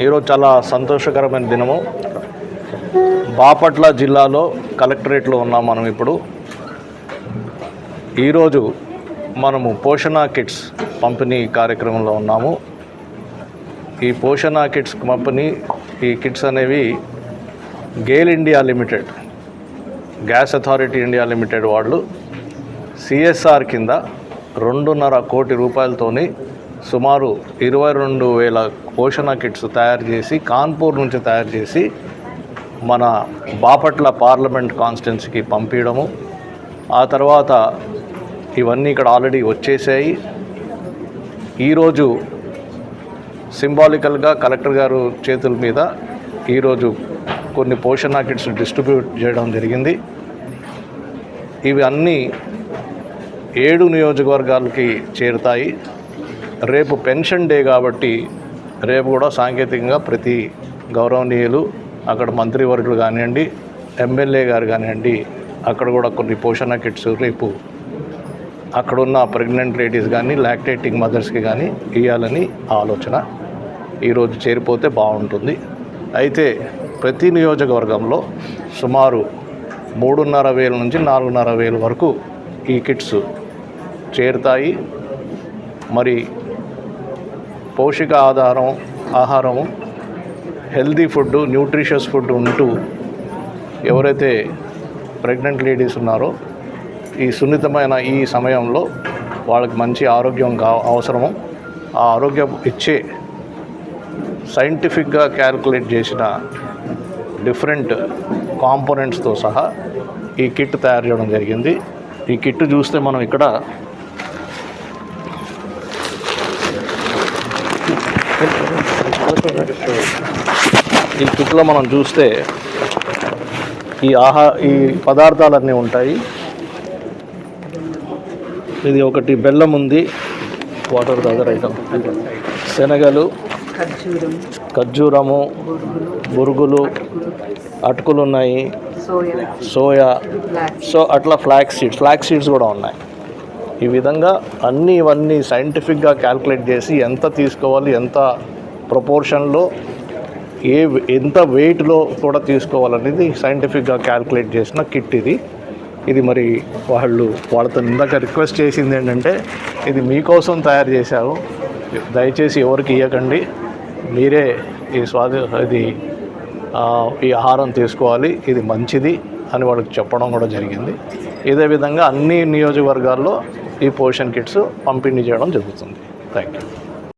ఈరోజు చాలా సంతోషకరమైన దినము. బాపట్ల జిల్లాలో కలెక్టరేట్లో ఉన్నాం మనం ఇప్పుడు. ఈరోజు మనము పోషణ కిట్స్ పంపిణీ కార్యక్రమంలో ఉన్నాము. ఈ పోషణ కిట్స్ పంపిణీ, ఈ కిట్స్ అనేవి Gayle India limited, gas authority India limited వాళ్ళు సిఎస్ఆర్ కింద 2.5 కోటి రూపాయలతోని సుమారు 22,000 పోషణ కిట్స్ తయారు చేసి, కాన్పూర్ నుంచి తయారు చేసి మన బాపట్ల పార్లమెంట్ కాన్స్టిట్యున్సీకి పంపించడము. ఆ తర్వాత ఇవన్నీ ఇక్కడ ఆల్రెడీ వచ్చేసాయి. ఈరోజు సింబాలికల్గా కలెక్టర్ గారు చేతుల మీద ఈరోజు కొన్ని పోషణ కిట్స్ డిస్ట్రిబ్యూట్ చేయడం జరిగింది. ఇవి అన్నీ 7 నియోజకవర్గాలకి చేరుతాయి. రేపు పెన్షన్ డే కాబట్టి రేపు కూడా సాంకేతికంగా ప్రతి గౌరవనీయులు, అక్కడ మంత్రివర్గులు కానివ్వండి, ఎమ్మెల్యే గారు కానివ్వండి, అక్కడ కూడా కొన్ని పోషణ కిట్స్ రేపు అక్కడున్న ప్రెగ్నెంట్ లేడీస్ కానీ, లాక్టేటింగ్ మదర్స్కి కానీ ఇవ్వాలని ఆలోచన. ఈరోజు చేరిపోతే బాగుంటుంది. అయితే ప్రతి నియోజకవర్గంలో సుమారు 3,500 నుంచి 4,500 వరకు ఈ కిట్స్ చేరుతాయి. మరి పౌష్టిక ఆహారము, హెల్దీ ఫుడ్, న్యూట్రిషియస్ ఫుడ్ ఉంటూ ఎవరైతే ప్రెగ్నెంట్ లేడీస్ ఉన్నారో ఈ సున్నితమైన ఈ సమయంలో వాళ్ళకి మంచి ఆరోగ్యం అవసరము. ఆ ఆరోగ్యం ఇచ్చే సైంటిఫిక్గా క్యాల్కులేట్ చేసిన డిఫరెంట్ కాంపోనెంట్స్తో సహా ఈ కిట్ తయారు చేయడం జరిగింది. ఈ కిట్ చూస్తే మనం ఇక్కడ ఈ కిట్లో మనం చూస్తే ఈ పదార్థాలన్నీ ఉంటాయి. ఇది ఒకటి బెల్లం ఉంది, వాటర్ అదర్ ఐటమ్, శనగలు, ఖర్జూరము, బురుగులు, అటుకులు ఉన్నాయి, సోయా, అట్లా ఫ్లాక్స్ సీడ్స్ కూడా ఉన్నాయి. ఈ విధంగా ఇవన్నీ సైంటిఫిక్గా క్యాల్కులేట్ చేసి ఎంత తీసుకోవాలి, ఎంత ప్రపోర్షన్లో, ఎంత వెయిట్లో కూడా తీసుకోవాలనేది సైంటిఫిక్గా క్యాల్కులేట్ చేసిన కిట్ ఇది. మరి వాళ్ళతో ఇందాక రిక్వెస్ట్ చేసింది ఏంటంటే, ఇది మీకోసం తయారు చేశారు, దయచేసి ఎవరికి ఇవ్వకండి, మీరే ఈ ఆహారం తీసుకోవాలి, ఇది మంచిది అని వాళ్ళకి చెప్పడం కూడా జరిగింది. ఇదే విధంగా అన్ని నియోజకవర్గాల్లో ఈ పోషణ కిట్స్ పంపిణీ చేయడం జరుగుతుంది. Thank you.